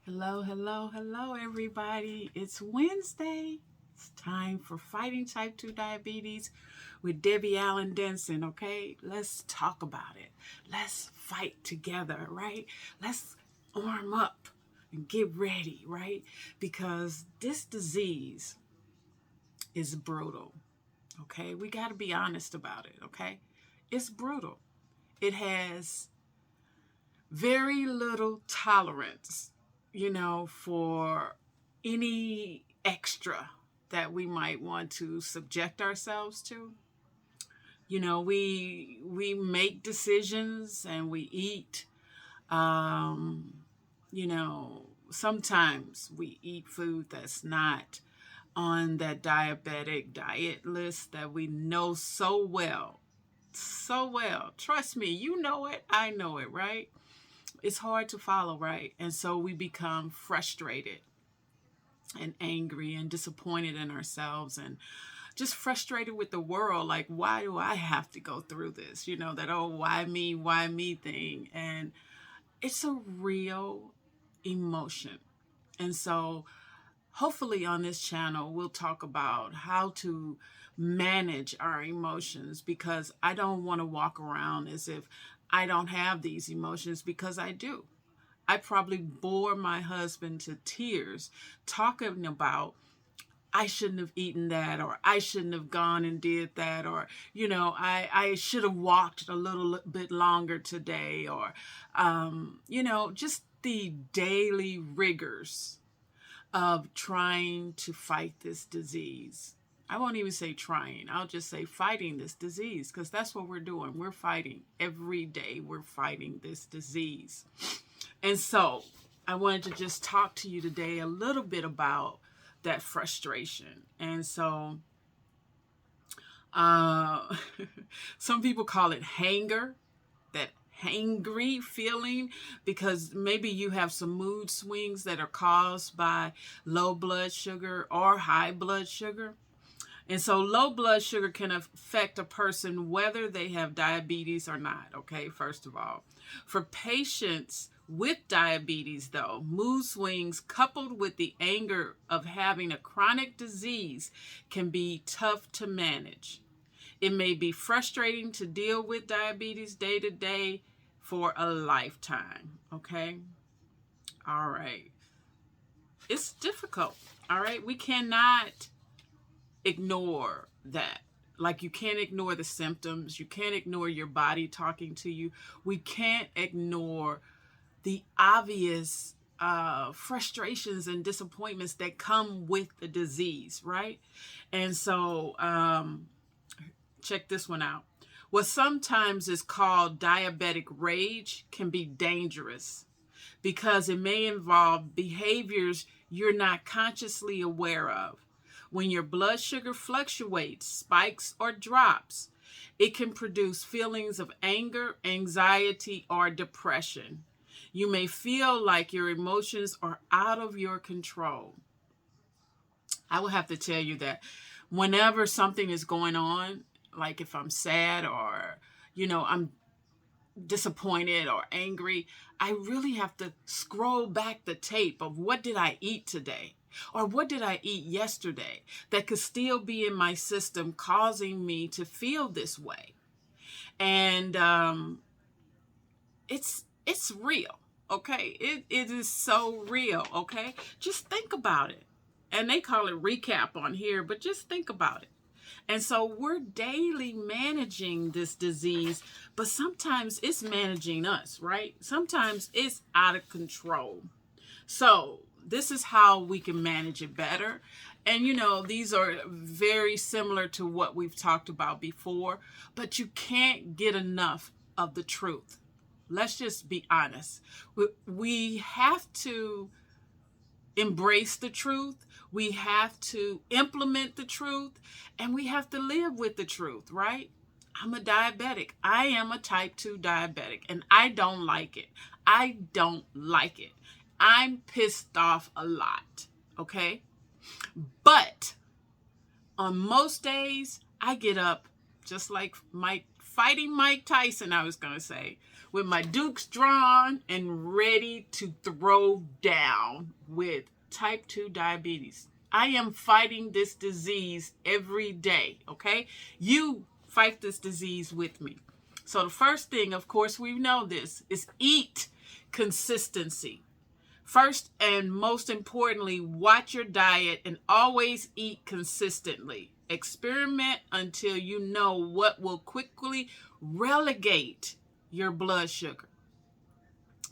Hello, hello, hello, everybody. It's Wednesday. It's time for Fighting Type 2 Diabetes with Debbie Allen-Denson, okay? Let's talk about it. Let's fight together, right? Let's arm up and get ready, right? Because this disease is brutal, okay? We got to be honest about it, okay? It's brutal. It has very little tolerance, for any extra that we might want to subject ourselves to. We make decisions and we eat. Um, Sometimes we eat food that's not on that diabetic diet list that we know so well. So well. Trust me, you know it, I know it, right? It's hard to follow, right? And so we become frustrated and angry and disappointed in ourselves and just frustrated with the world. Like, why do I have to go through this? That, oh, why me thing. And it's a real emotion. And so hopefully on this channel, we'll talk about how to manage our emotions, because I don't want to walk around as if I don't have these emotions, because I do. I probably bore my husband to tears talking about I shouldn't have eaten that, or I shouldn't have gone and did that, or, I should have walked a little bit longer today, or, just the daily rigors of trying to fight this disease. I won't even say trying. I'll just say fighting this disease, because that's what we're doing. We're fighting every day. We're fighting this disease. And so I wanted to just talk to you today a little bit about that frustration. And so some people call it hanger, that hangry feeling, because maybe you have some mood swings that are caused by low blood sugar or high blood sugar. And so low blood sugar can affect a person whether they have diabetes or not, okay, first of all. For patients with diabetes, though, mood swings coupled with the anger of having a chronic disease can be tough to manage. It may be frustrating to deal with diabetes day to day for a lifetime, okay? All right. It's difficult, all right? We cannot ignore that. Like, you can't ignore the symptoms. You can't ignore your body talking to you. We can't ignore the obvious frustrations and disappointments that come with the disease, right? And so check this one out. What sometimes is called diabetic rage can be dangerous because it may involve behaviors you're not consciously aware of. When your blood sugar fluctuates, spikes, or drops, it can produce feelings of anger, anxiety, or depression. You may feel like your emotions are out of your control. I will have to tell you that whenever something is going on, like if I'm sad or, I'm disappointed or angry, I really have to scroll back the tape of what did I eat today? Or what did I eat yesterday that could still be in my system causing me to feel this way? And it's real, okay? It is so real, okay? Just think about it. And they call it recap on here, but just think about it. And so we're daily managing this disease, but sometimes it's managing us, right? Sometimes it's out of control. So this is how we can manage it better. And these are very similar to what we've talked about before, but you can't get enough of the truth. Let's just be honest. We have to embrace the truth. We have to implement the truth, and we have to live with the truth, right? I'm a diabetic. I am a type 2 diabetic, and I don't like it. I don't like it. I'm pissed off a lot, okay? But on most days, I get up just like Mike, fighting Mike Tyson, I was going to say. with my dukes drawn and ready to throw down with type 2 diabetes. I am fighting this disease every day, okay? You fight this disease with me. So the first thing, of course, we know this, is eat consistency. First and most importantly, watch your diet and always eat consistently. Experiment until you know what will quickly relegate your blood sugar.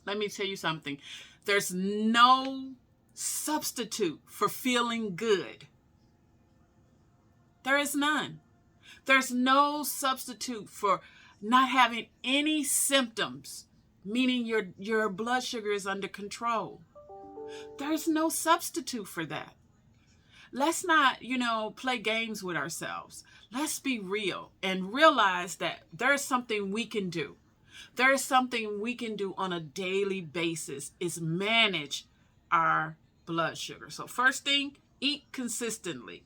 Let me tell you something. There's no substitute for feeling good. There is none. There's no substitute for not having any symptoms, meaning your blood sugar is under control. There's no substitute for that. Let's not, play games with ourselves. Let's be real and realize that there's something we can do. There is something we can do on a daily basis, is manage our blood sugar. So first thing, eat consistently.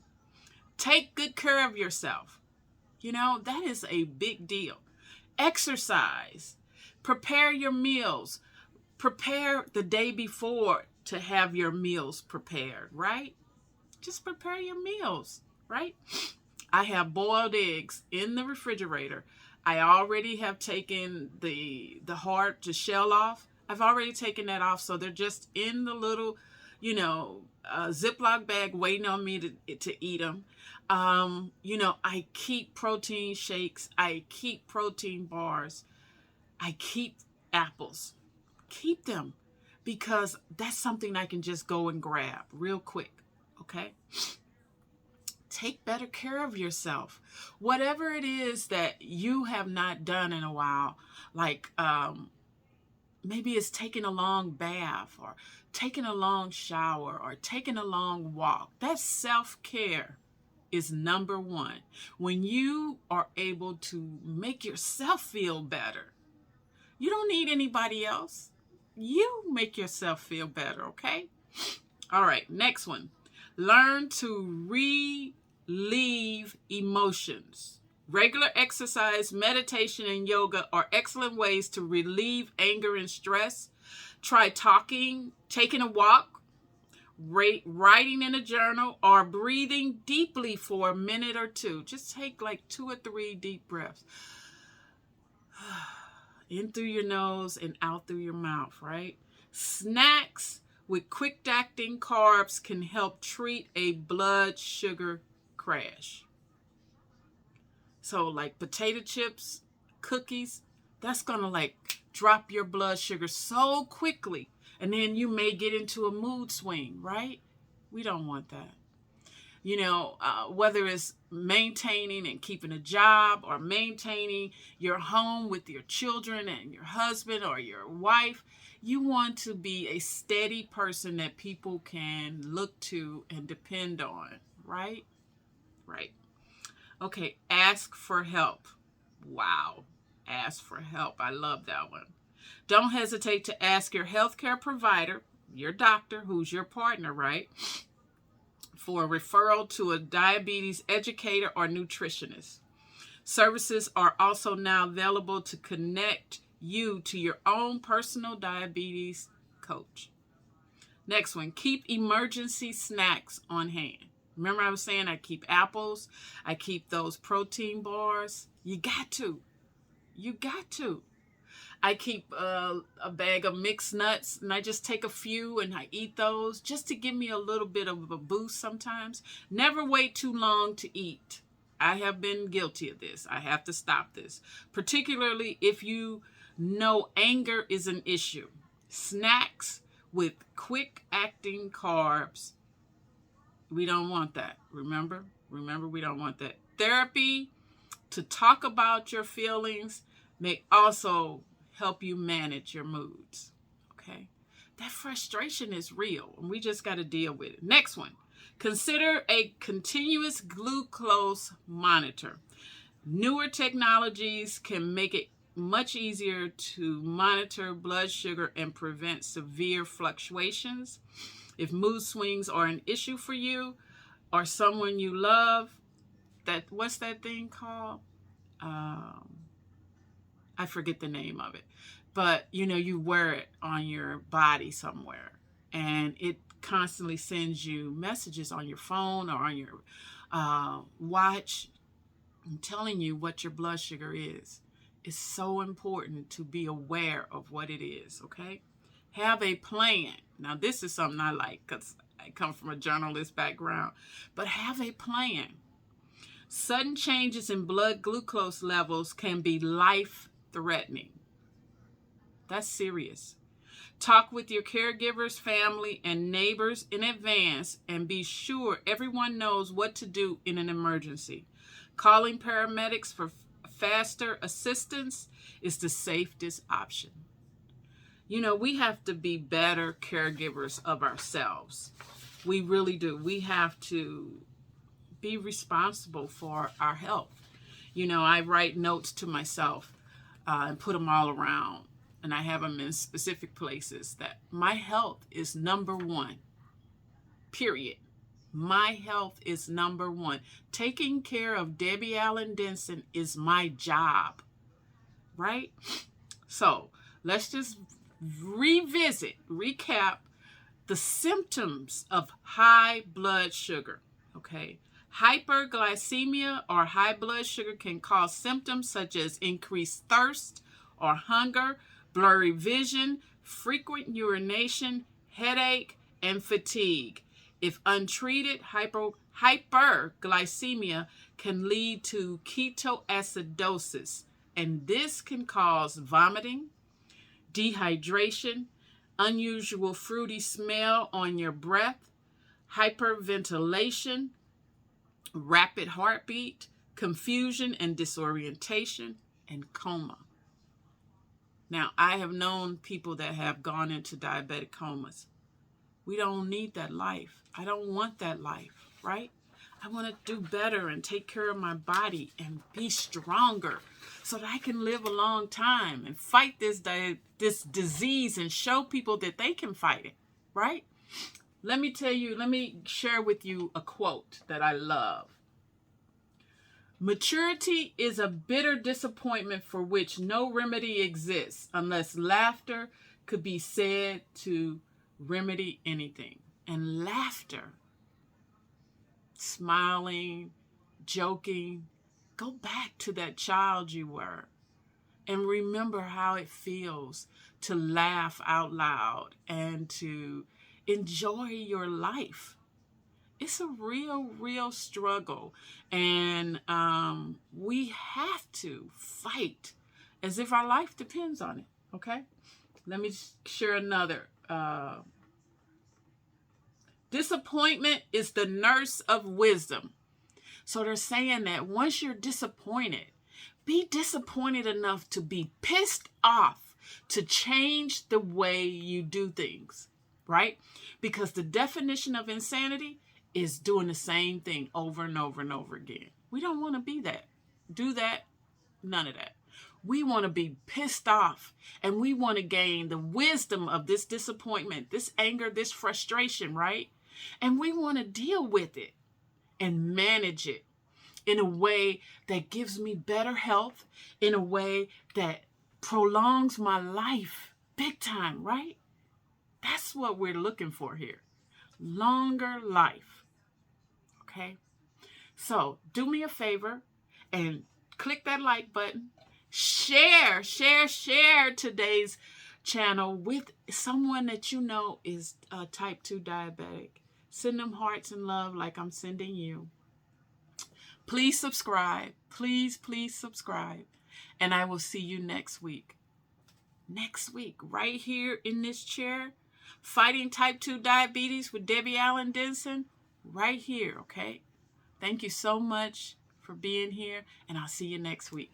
Take good care of yourself. That is a big deal. Exercise. Prepare your meals. Prepare the day before to have your meals prepared, right? Just prepare your meals, right? I have boiled eggs in the refrigerator. I already have taken the heart, the shell off. I've already taken that off, so they're just in the little, Ziploc bag waiting on me to eat them. I keep protein shakes. I keep protein bars. I keep apples. Keep them because that's something I can just go and grab real quick, okay? Take better care of yourself. Whatever it is that you have not done in a while, like maybe it's taking a long bath or taking a long shower or taking a long walk. That's self-care is number one. When you are able to make yourself feel better, you don't need anybody else. You make yourself feel better, okay? All right, next one. Learn to relieve emotions. Regular exercise, meditation, and yoga are excellent ways to relieve anger and stress. Try talking, taking a walk, writing in a journal, or breathing deeply for a minute or two. Just take like 2 or 3 deep breaths. In through your nose and out through your mouth, right? Snacks with quick-acting carbs can help treat a blood sugar crash. So like potato chips, cookies, that's going to drop your blood sugar so quickly. And then you may get into a mood swing, right? We don't want that. Whether it's maintaining and keeping a job or maintaining your home with your children and your husband or your wife, you want to be a steady person that people can look to and depend on, right? Right. Okay, ask for help. Wow, ask for help. I love that one. Don't hesitate to ask your healthcare provider, your doctor, who's your partner, right, for a referral to a diabetes educator or nutritionist. Services are also now available to connect you to your own personal diabetes coach. Next one, keep emergency snacks on hand. Remember I was saying I keep apples, I keep those protein bars. You got to. I keep a bag of mixed nuts, and I just take a few and I eat those just to give me a little bit of a boost sometimes. Never wait too long to eat. I have been guilty of this. I have to stop this, particularly if you know anger is an issue. Snacks with quick-acting carbs, we don't want that. Remember, we don't want that. Therapy to talk about your feelings may also help you manage your moods, okay? That frustration is real, and we just got to deal with it. Next one, consider a continuous glucose monitor. Newer technologies can make it much easier to monitor blood sugar and prevent severe fluctuations. If mood swings are an issue for you or someone you love, what's that thing called? I forget the name of it. but you wear it on your body somewhere, and it constantly sends you messages on your phone or on your watch, telling you what your blood sugar is. It's so important to be aware of what it is, okay? Have a plan. Now, this is something I like because I come from a journalist background, but have a plan. Sudden changes in blood glucose levels can be life-threatening. That's serious. Talk with your caregivers, family, and neighbors in advance, and be sure everyone knows what to do in an emergency. Calling paramedics for faster assistance is the safest option. We have to be better caregivers of ourselves. We really do. We have to be responsible for our health. I write notes to myself and put them all around, and I have them in specific places, that my health is number one, period. My health is number one. Taking care of Debbie Allen-Denson is my job, right? So let's just recap the symptoms of high blood sugar, okay? Hyperglycemia or high blood sugar can cause symptoms such as increased thirst or hunger, blurry vision, frequent urination, headache, and fatigue. If untreated, hyperglycemia can lead to ketoacidosis, and this can cause vomiting, dehydration, unusual fruity smell on your breath, hyperventilation, rapid heartbeat, confusion and disorientation, and coma. Now, I have known people that have gone into diabetic comas. We don't need that life. I don't want that life, right? I want to do better and take care of my body and be stronger so that I can live a long time and fight this disease and show people that they can fight it, right? Let me share with you a quote that I love. Maturity is a bitter disappointment for which no remedy exists unless laughter could be said to remedy anything. And laughter, smiling, joking, go back to that child you were and remember how it feels to laugh out loud and to enjoy your life. It's a real struggle, and we have to fight as if our life depends on it, okay? Let me share another. Disappointment is the nurse of wisdom. So they're saying that once you're disappointed, be disappointed enough to be pissed off to change the way you do things, right? Because the definition of insanity is doing the same thing over and over and over again. We don't want to be that. Do that. None of that. We want to be pissed off, and we want to gain the wisdom of this disappointment, this anger, this frustration, right? And we want to deal with it and manage it in a way that gives me better health, in a way that prolongs my life big time, right? That's what we're looking for here. Longer life. Okay? So do me a favor and click that like button. Share today's channel with someone that you know is type 2 diabetic. Send them hearts and love like I'm sending you. Please subscribe. Please subscribe. And I will see you next week. Next week, right here in this chair, Fighting Type 2 Diabetes with Debbie Allen-Denson, right here, okay? Thank you so much for being here, and I'll see you next week.